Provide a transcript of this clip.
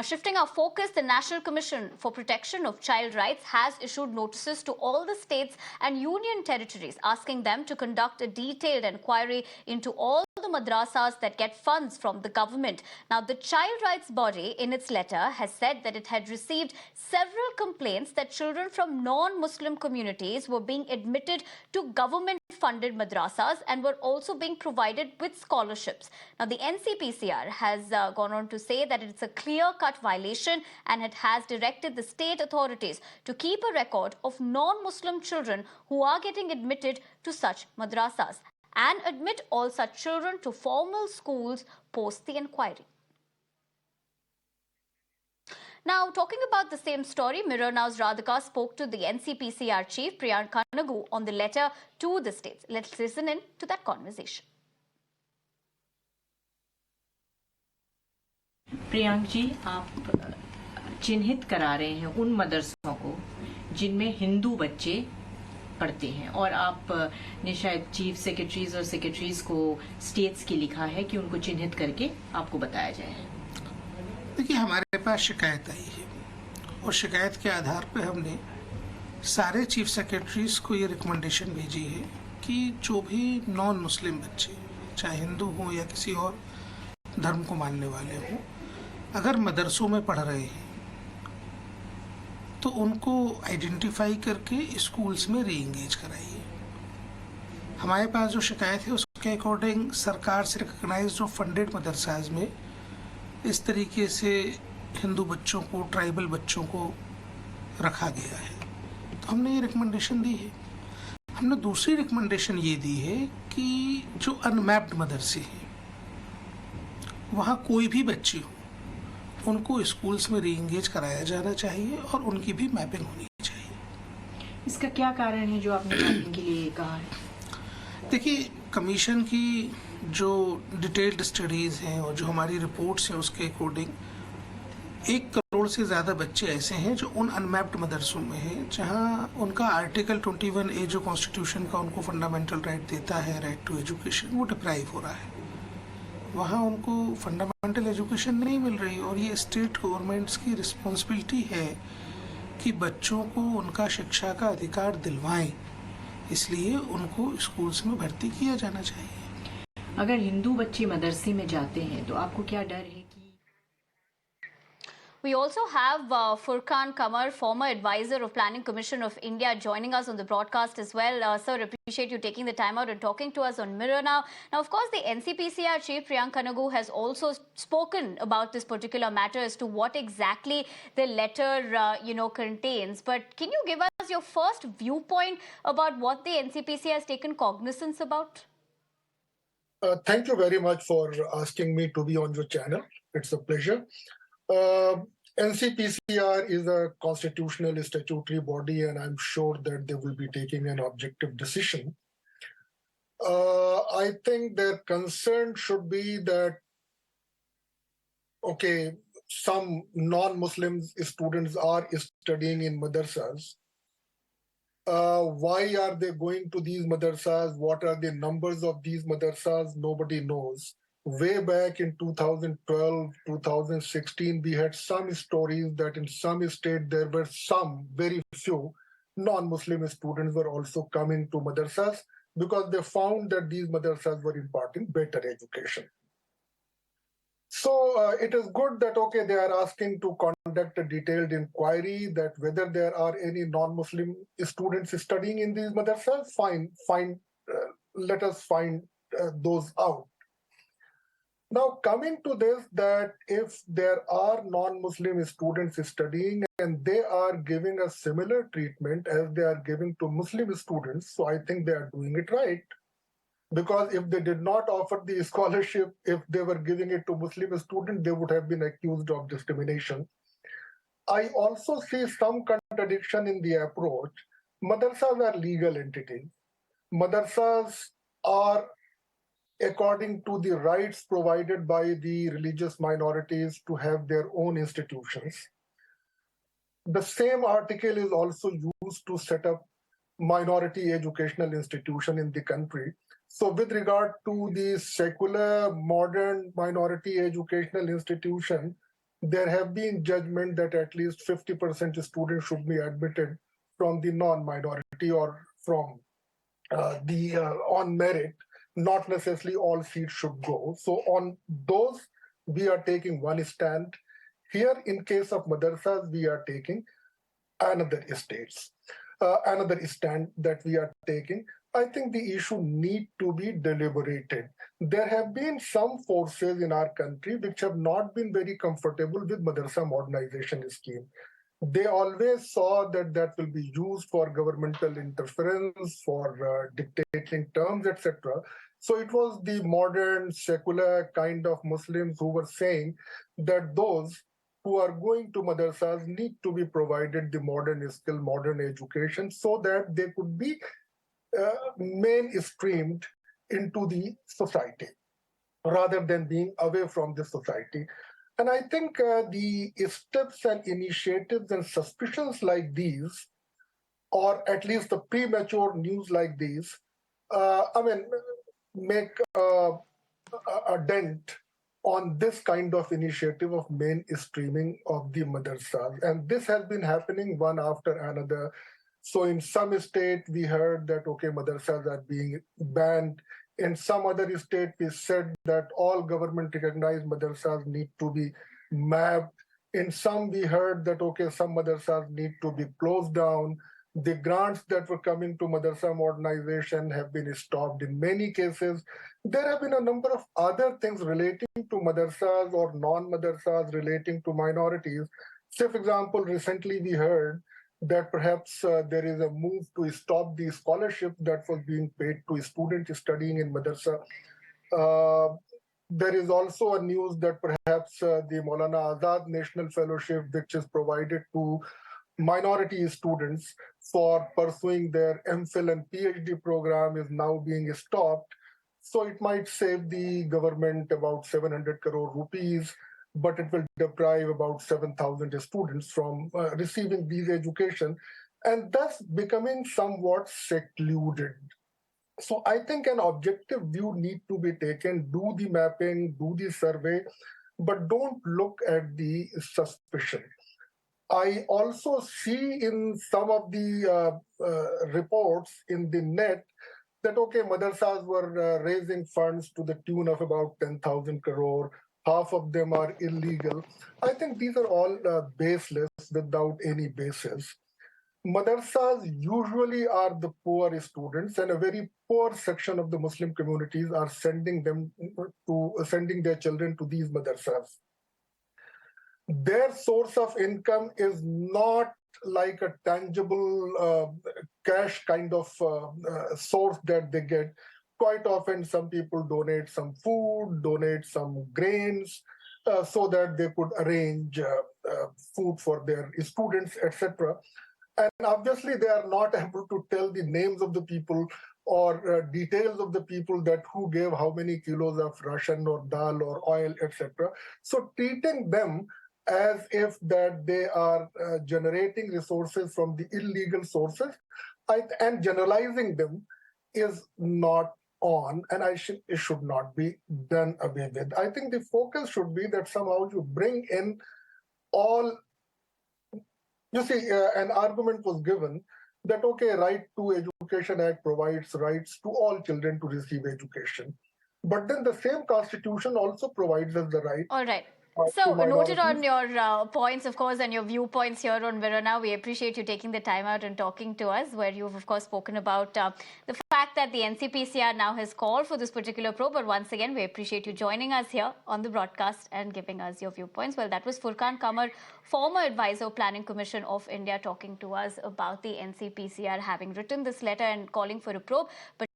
Now, shifting our focus, the National Commission for Protection of Child Rights has issued notices to all the states and union territories asking them to conduct a detailed inquiry into all the madrasas that get funds from the government. Now, the child rights body in its letter has said that it had received several complaints that children from non-Muslim communities were being admitted to government-funded madrasas and were also being provided with scholarships. Now, the NCPCR has gone on to say that it's a clear-cut violation and it has directed the state authorities to keep a record of non-Muslim children who are getting admitted to such madrasas and admit all such children to formal schools post the inquiry. Now, talking about the same story, Mirror Now's Radhika spoke to the NCPCR chief, Priyank Kanungo, on the letter to the states. Let's listen in to that conversation. Priyank जी, आप चिन्हित करा रहे हैं उन मदरसों को जिनमें हिंदू बच्चे पढ़ते हैं और आपने शायद चीफ सेक्रेटरीज और सेक्रेटरीज को स्टेट्स की लिखा है कि उनको चिन्हित करके आपको बताया जाए। देखिए, हमारे पास शिकायत आई है और शिकायत के आधार पर हमने सारे चीफ सेक्रेटरीज को ये रिकमेंडेशन भेजी है कि जो भी नॉन मुस्लिम बच्चे, चाहे हिंदू हों या किसी और धर्म को मानने वाले हों, अगर मदरसों में पढ़ रहे हैं तो उनको आइडेंटिफाई करके स्कूल्स में री एंगेज कराइए। हमारे पास जो शिकायत है उसके अकॉर्डिंग सरकार से रिकॉग्नाइज्ड जो फंडेड मदरसाज में इस तरीके से हिंदू बच्चों को, ट्राइबल बच्चों को रखा गया है, तो हमने ये रिकमेंडेशन दी है। हमने दूसरी रिकमेंडेशन ये दी है कि जो अनमैप्ड मदरसे हैं वहाँ कोई भी बच्चे हो उनको स्कूल्स में री एंगेज कराया जाना चाहिए और उनकी भी मैपिंग होनी चाहिए। इसका क्या कारण है जो आपने मैपिंग के लिए कहा है? देखिए, कमीशन की जो डिटेल्ड स्टडीज़ हैं और जो हमारी रिपोर्ट्स हैं उसके अकॉर्डिंग 1 करोड़ से ज़्यादा बच्चे ऐसे हैं जो उन अनमैप्ड मदरसों में हैं जहां उनका आर्टिकल 21A जो कॉन्स्टिट्यूशन का उनको फंडामेंटल राइट देता है, राइट टू एजुकेशन, वो डिप्राइव हो रहा है। वहाँ उनको फंडामेंटल एजुकेशन नहीं मिल रही और ये स्टेट गवर्नमेंट्स की रिस्पॉन्सिबिलिटी है कि बच्चों को उनका शिक्षा का अधिकार दिलवाएं, इसलिए उनको स्कूल्स में भर्ती किया जाना चाहिए। अगर हिंदू बच्चे मदरसे में जाते हैं तो आपको क्या डर है? We also have Furqan Qamar, former advisor of Planning Commission of India, joining us on the broadcast as well. Sir, appreciate you taking the time out and talking to us on Mirror Now. Now, of course, the NCPCR chief, Priyank Kanungo, has also spoken about this particular matter as to what exactly the letter, contains. But can you give us your first viewpoint about what the NCPCR has taken cognizance about? Thank you very much for asking me to be on your channel. It's a pleasure. NCPCR is a constitutional statutory body, and I'm sure that they will be taking an objective decision. I think their concern should be that, okay, some non-Muslim students are studying in madrasas. Why are they going to these madrasas? What are the numbers of these madrasas? Nobody knows. Way back in 2012, 2016, we had some stories that in some state there were some, very few, non-Muslim students were also coming to madrasas because they found that these madrasas were imparting better education. So it is good that, okay, they are asking to conduct a detailed inquiry that whether there are any non-Muslim students studying in these madrasas, let us find those out. Now, coming to this, that if there are non-Muslim students studying and they are giving a similar treatment as they are giving to Muslim students, so I think they are doing it right. Because if they did not offer the scholarship, if they were giving it to Muslim students, they would have been accused of discrimination. I also see some contradiction in the approach. Madrasas are legal entities. Madrasas are according to the rights provided by the religious minorities to have their own institutions. The same article is also used to set up minority educational institution in the country. So with regard to the secular modern minority educational institution, there have been judgment that at least 50% students should be admitted from the non-minority or from the on merit, not necessarily all seats should go. So on those, we are taking one stand. Here, in case of madrasas, we are taking another stand that we are taking. I think the issue need to be deliberated. There have been some forces in our country which have not been very comfortable with madrasa modernization scheme. They always saw that that will be used for governmental interference, for dictating terms, etc. So it was the modern, secular kind of Muslims who were saying that those who are going to madrasas need to be provided the modern skill, modern education, so that they could be mainstreamed into the society rather than being away from the society. And I think the steps and initiatives and suspicions like these, or at least the premature news like these, make a dent on this kind of initiative of mainstreaming of the madrasas. And this has been happening one after another. So in some state, we heard that, okay, madrasas are being banned. In some other state, we said that all government recognized madrasas need to be mapped. In some, we heard that, okay, some madrasas need to be closed down. The grants that were coming to madrasa modernization have been stopped in many cases. There have been a number of other things relating to madrasas or non-madrasas relating to minorities. Say, for example, recently we heard that perhaps there is a move to stop the scholarship that was being paid to students studying in madrasa. There is also a news that perhaps the Maulana Azad National Fellowship, which is provided to minority students for pursuing their MPhil and PhD program, is now being stopped. So it might save the government about 700 crore rupees, but it will deprive about 7,000 students from receiving these education, and thus becoming somewhat secluded. So I think an objective view need to be taken, do the mapping, do the survey, but don't look at the suspicion. I also see in some of the reports in the net that, okay, madrasas were raising funds to the tune of about 10,000 crore. Half of them are illegal. I think these are all baseless, without any basis. Madrasas usually are the poor students, and a very poor section of the Muslim communities are sending their children to these madrasas. Their source of income is not like a tangible cash kind of source that they get. Quite often, some people donate some food, donate some grains, so that they could arrange food for their students, etc. And obviously, they are not able to tell the names of the people or details of the people that who gave how many kilos of ration or dal or oil, etc. So treating them as if that they are generating resources from the illegal sources and generalizing them is not on, and it should not be done away with. I think the focus should be that somehow you bring in all. You see, an argument was given that, okay, Right to Education Act provides rights to all children to receive education. But then the same constitution also provides us the right All right. to So, noted on minorities. your points, of course, and your viewpoints here on Verona. We appreciate you taking the time out and talking to us, where you've, of course, spoken about the fact that the NCPCR now has called for this particular probe. But once again, we appreciate you joining us here on the broadcast and giving us your viewpoints. Well, that was Furqan Qamar, former advisor, Planning Commission of India, talking to us about the NCPCR having written this letter and calling for a probe. But